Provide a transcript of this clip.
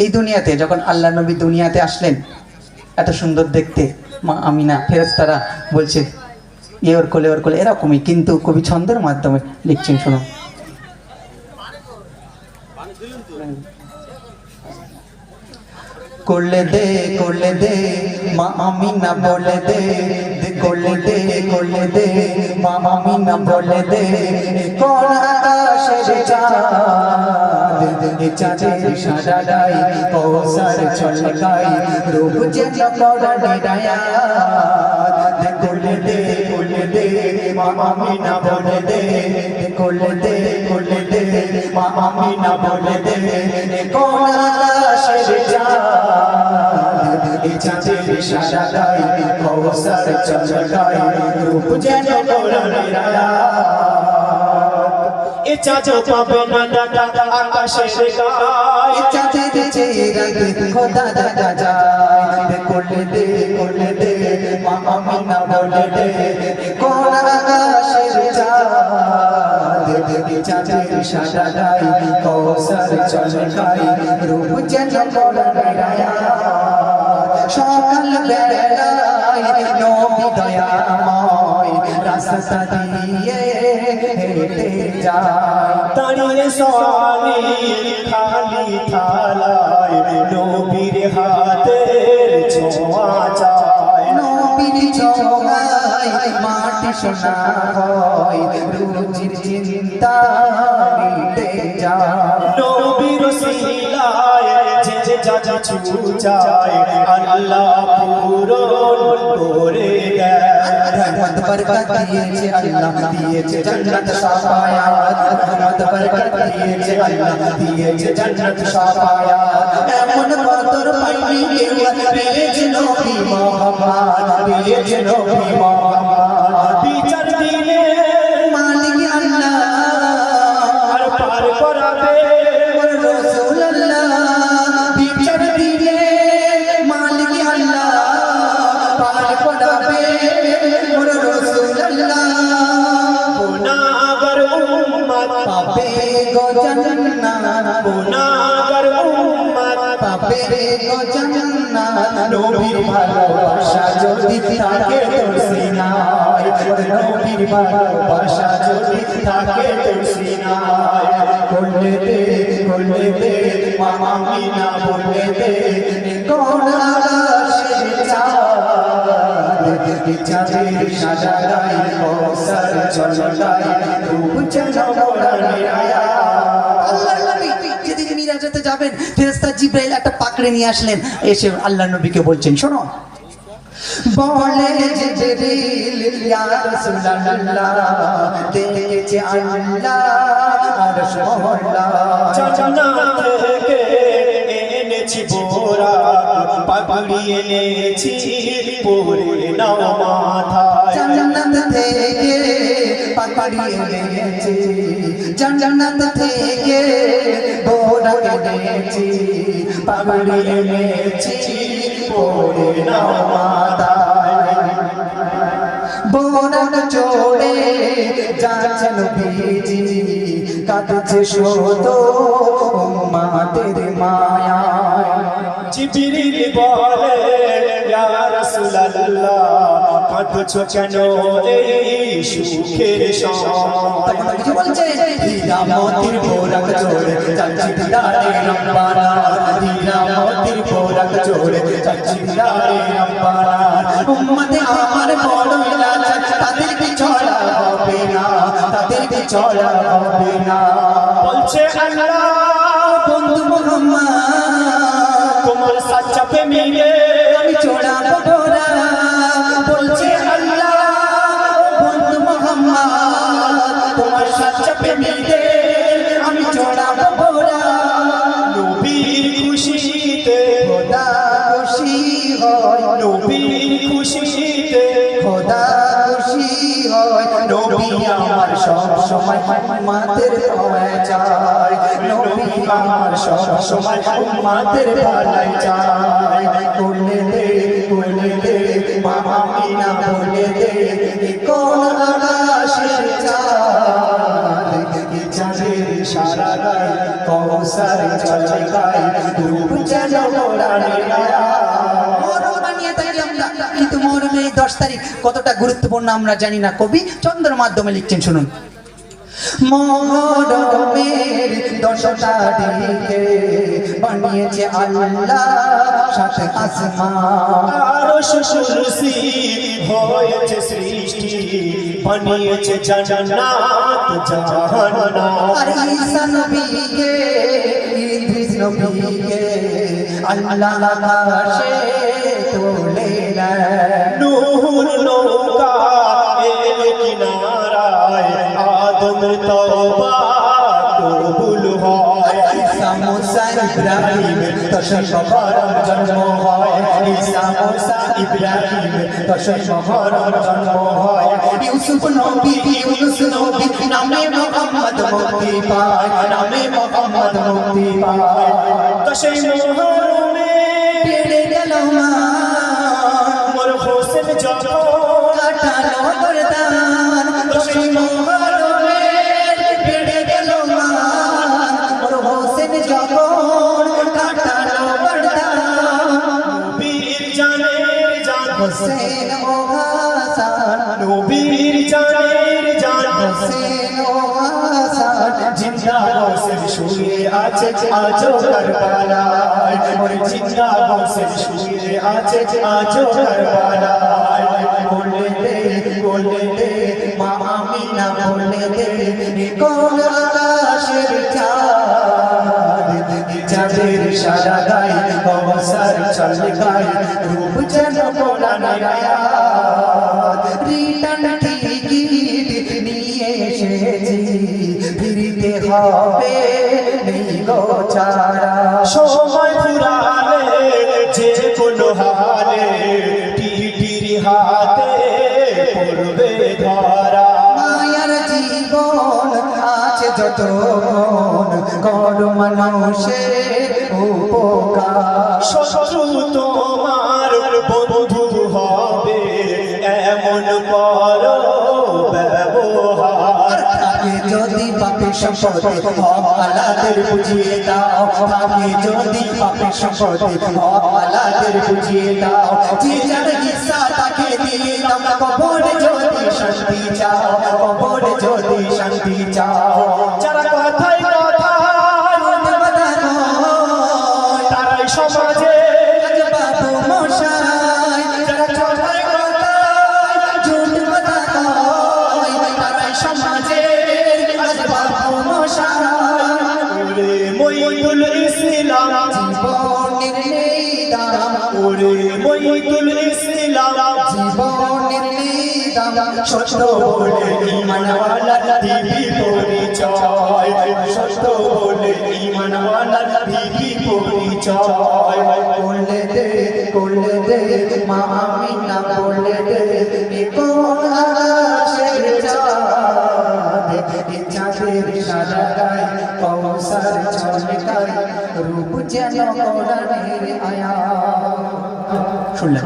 এই দুনিয়াতে যখন আল্লাহ নবী দুনিয়াতে আসলেন এত সুন্দর দেখতে মা আমিনা ফেরেশতারা বলছে ওর কোলে এরকমই, কিন্তু কবি ছন্দের মাধ্যমে লিখছেন, শোনো। করলে দে মা আমিনা বলে দে, করলে দে মা আমিনা বলে দে, কোন আকাশের চাঁদ চাঁদের সাদা গাই কৌসার ছলকাই রূপ যেন করে ডায়াত। করলে দে মা আমিনা বলে দে, করলে দে মা আমিনা বলে দে, কোন আকাশের চাঁদ চাঁদের সাদা গাই কৌসার ছলকাই রূপ যেন করে ডায়াত। এ চাঁদ পাবে না দাদা আকাশের গায়, চাঁদের চেহারা খোদা দেখা যায়। করলে দে মা আমিনা বলে দে, কোন আকাশের চাঁদ চাঁদের সাদা গাই কৌসার ছলকাই রূপ যেন করে ডায়াত। সকাল বেলায় নবী দয়াময় রাস্তা দিয়ে হেঁটে যায়, দাঁড়িয়ে সোয়ালি খালি থালায় নবীর হাতের ছোঁয়া চায়। নবীর ছোঁয়ায় মাটি সোনা হয়, রুজির চিন্তা মিটে যায়। নবীর সিলায় যে যা কিছু চায় আল্লাহ পূরণ করে দেয়। রহমত বরকত দিয়েছে আল্লাহ, দিয়েছে জান্নাত সাফায়াত। রহমত বরকত দিয়েছে আল্লাহ, দিয়েছে জান্নাত সাফায়াত। এমন কদর পাইনি কেউ পেয়েছে নবী মুহাম্মদ, পেয়েছে নবী মুহাম্মদ। বিচার দিলে মালিক আল্লাহ আর পার করাবে রাসূলুল্লাহ, বিচার দিলে মালিক আল্লাহ পার করাবে রাসূলুল্লাহ। গুনাহগার উম্মত পাবে গো জান্নাত, গুনাহগার উম্মত পাবে গো জান্নাত। নবীর ভালোবাসা যদি থাকে তোর সিনায়, নবীর ভালোবাসা যদি থাকে তোর সিনায়। করলে দে মা আমিনা বলে দে, কোন আকাশের চাঁদ চাঁদের সাদা গাই কৌসার ছলকাই রূপ যেন করে ডায়াত। আল্লাহর নবী যেদিন মিরাজেতে যাবেন ফেরেশতা জিবরাইল একটা পাকড়ে নিয়ে আসলেন, এসে আল্লাহর নবীকে বলছেন, শোনো। বলে জিবরিল ইয়া রাসূলুল্লাহ, দেখেছে আল্লাহ আরশ মহল্লা, জান্নাত থেকে এনেছি বোরা পাগড়ি এনেছি পরে নাও মাথায়। জান্নাত থেকে পাকড়ি এনেছি, জান্নাত থেকে বোরাক এনেছি, পাকড়ি এনেছি পরে নাও মাথায়। বোরাক চড়ে যাচ্ছে নবীজি, কাঁদছে শত উম্মতের মায়ায়। জিবরিল বলে ইয়া রাসূলুল্লাহ, কাঁদছো কেন এই সুখের সময়? কিছু বলছে হীরামতির বোরাক চড়ে যাচ্ছে দিদারে রব্বানা, হীরামতির বোরাক চড়ে যাচ্ছে দিদারে রব্বানা। উম্মতে আমার বড় লাচার, তাদের বিছড়া হবে না, তাদের বিছড়া হবে না। বলছে আল্লাহ বন্ধু মুহাম্মদ তোমার সাচ্চা প্রেমিকে আমি চড়াবো ঘোড়া, বলছে আল্লাহ বন্ধু মুহাম্মদ তোমার সাচ্চা প্রেমিকে আমি চড়াবো ঘোড়া। নবীর খুশিতে খোদা খুশি হয়, নবীর খুশিতে খোদা খুশি হয়। নবী আমার সব সময় উম্মতের দয়া চায়, নবী আমার সব সময় উম্মতের ভালাই চায়। করলে দে মা আমিনা বলে দে, কোন আকাশের চাঁদ চাঁদের সারা গায় কৌসার ঝলকায় রূপ যেন কোরআনের আয়াত। মরম বানিয়ে থাকি আমরা, কিন্তু মরমের এই 10 তারিখ কতটা গুরুত্বপূর্ণ আমরা জানি না। কবি চন্দ্রের মাধ্যমে লিখছেন, শুনুন। মহরমের 10 তারিখে বানিয়েছে আল্লাহ সাত আসমান, আরশ কুরসি হয়েছে সৃষ্টি, বানিয়েছে জান্নাত জাহান্নাম। আর ঈসা নবীকে ইদ্রিস নবীকে আল্লাহ আকাশে তোলে নেয়। নূর নৌকা এলো কিনারায়, আদমের তওবা কবুল হয়। ঈসা মুসা ইব্রাহিমের 10 মুহররম জন্ম হয়, ঈসা মুসা ইব্রাহিমের 10 মুহররম জন্ম হয়। ইউসুফ নবী ইউনুস নবী নামে মুহাম্মদ মুক্তি পায়, নামে মুহাম্মদ মুক্তি পায়। তো সেই মুহররমে পেড়ে গেল মা মোর হোসেন যখন কাটালো বরদান, তো সেই মুহররমে পেড়ে গেল মা ওর হোসেন যখন কাটালো বরদান। নবীর জানের জান, হোসেন ও হাসান, নবীর জানের জান, হোসেন ও হাসান জিন্দা হোসেন শুয়ে আছে আজও কারবালায়, ওর জিন্দা হোসেন শুয়ে আছে আজও কারবালায়। বলে দে মা আমিনা বলে দে কোন আকাশের চাঁদ, চাঁদের সারা গায়ে কৌসার ঝলকায় রূপ যেন কোরআনের আয়াত। রিটার্ন টিকিট নিয়ে এসেছি, ফিরিতে হবে নেই গো ছাড়া। সময় ফুরালে যে কোনো হালে টিটির হাতে পড়বে ধরা। মায়ার জীবন আছে যতক্ষণ কর মানুষের উপকার। শত্রু তোমার বন্ধু হবে এমন করো ব্যবহার। থাকে যদি পাপের সম্পদে হক আলাদের বুঝিয়ে দাও, থাকে যদি পাপের সম্পদে হক আলাদের বুঝিয়ে দাও। যে যার হিস্সা তাকে দিয়ে দাও, কবরে যদি শান্তি চাও, কবরে যদি শান্তি চাও। যারা কথায় কথায় তারাই সমাজে বাবু মশাই যারা কথায় কথায় ঝুট কথা কয়, তারাই সমাজে আজ বাবু মশাই। ওরে মঈদুল ইসলাম, জীবনের নেই দাম, ওরে মঈদুল ইসলাম, জীবনের নেই দাম, সত্য বলে ঈমানওয়ালা দিবি পরিচয়, সত্য বলে ঈমানওয়ালা দিবি পরিচয়। করলে দে মা আমিনা বলে দে কোন আকাশের চাঁদ, চাঁদের সারা গায়ে কৌসার ঝলকায় রূপ যেন কোরআনের আয়াত। শুনলেন?